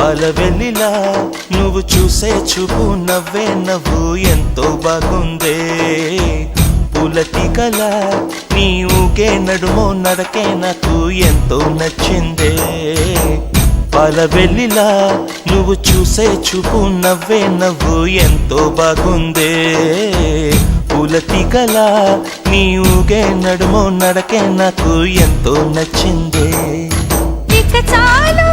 పాలవెల్లిలా నువ్వు చూసే చూపు నవ్వే నవ్వు ఎంతో బాగుందే పులతికలా నీ ఊగే నడుమో నడకే నాకు ఎంతో నచ్చిందే పాలవెల్లిలా నువ్వు చూసే చూపు నవ్వే నవ్వు ఎంతో బాగుందే పులతికలా నీ ఊగే నడుమో నడకే నాకు ఎంతో నచ్చిందే ఇక చాలు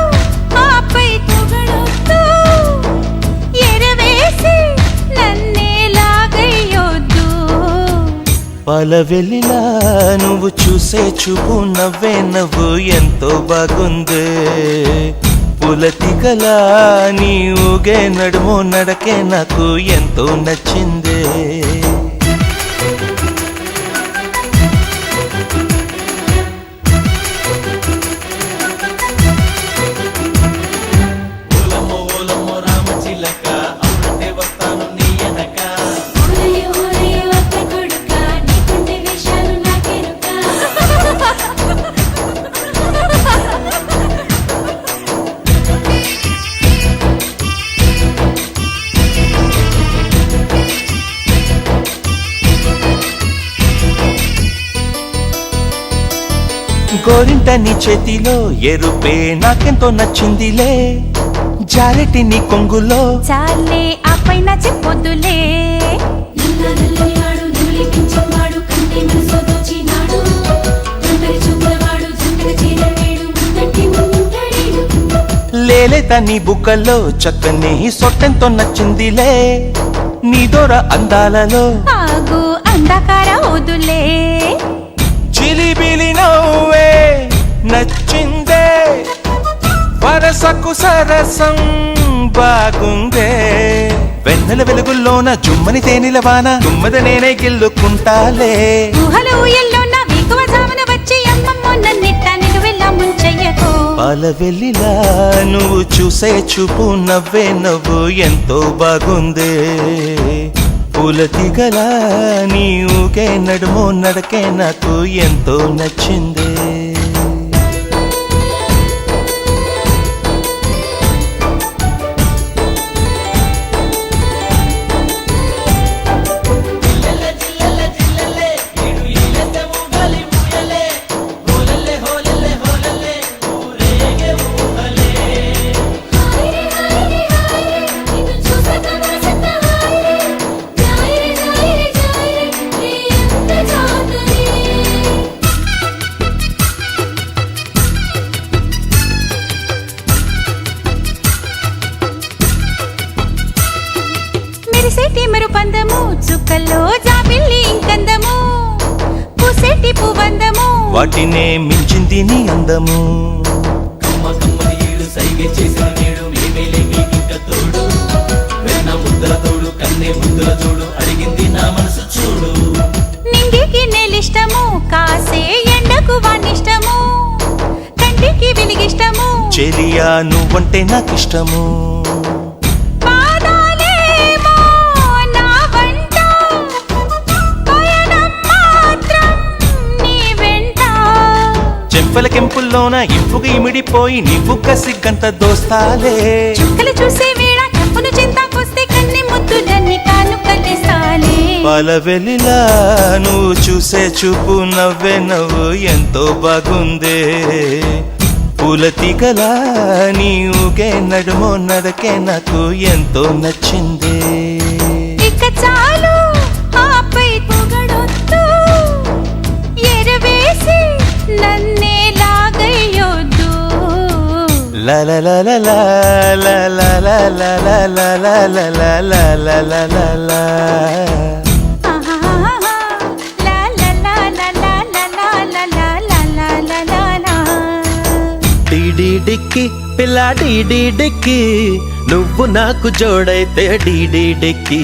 ఆపై పొగడొద్దు ఎరవేసి నన్నే లాగయ్యొద్దు పాలవెల్లిలా నువ్వు చూసే చూపు నవ్వే నవ్వు ఎంతో బాగుందే పులతికలా నీ ఊగే నడుమో నడకే నాకు ఎంతో నచ్చిందే గోరింట నీ చేతిలో ఎరుపే నాకెంతో నచ్చిందిలే జారెటి నీ కొంగులో చాలే ఆ పైన చెప్పొద్దులే లేలేత నీ బుగ్గల్లో చక్కని సొట్టెంతో నచ్చిందిలే నీ దూర అందాలలో ఆగు అంధకార వదులే చిలిబిలి నవ్వే నచ్చిందే వరసకు సరసం బాగుందే వెన్నెల వెలుగుల్లోన జుమ్మని తేనెల వాన తుమ్మద నేనే గిల్లుకుంటాలే ఊహలు ఊయల్లోన వేకువ జామున వచ్చి అమ్మమ్మ నన్నిట్ట నిలువెల్లా ముంచెయ్యకు పాలవెల్లిలా నువ్వు చూసే చూపు నవ్వే నవ్వు ఎంతో బాగుందే పులతికలా నీ ఊగే నడుమో నడకే నాకు ఎంతో నచ్చిందే మెరిసేటి మరుపందము చుక్కల్లో జాబిల్లి ఇంకందము పూసేటి పువ్వందము వాటినే మించింది నీ అందము నింగికి నేలిష్టము కాసే ఎండకు వానిష్టము కంటికి వెలిగిష్టము చెలియా నువ్వంటే నాకిష్టము చెంపల కెంపుల్లోన ఇంపుగా ఇమిడిపోయి నీవు కసిగ్గంత దోస్తాలే చుక్కలు చూసే వేళ కప్పును చింతాకొస్తే కన్ని ముద్దులన్నీ కాను కలిస్తాలే పాలవెల్లిలా నువ్వు చూసే చూపు నవ్వే నవ్వు ఎంతో బాగుందే పులతికలా నీ ఊగే నడుమో నడకే నాకు ఎంతో నచ్చిందే ఇక చాలు ఆపై పొగడొద్దు ఎరవేసి నన్నే లాగయ్యొద్దు లా లా లా లా లా లా లా లా లా లా లా లా లా లా లా లా లా లా డిక్కి పిల్ల డిక్కి నువ్వు నాకు జోడైతే డిక్కి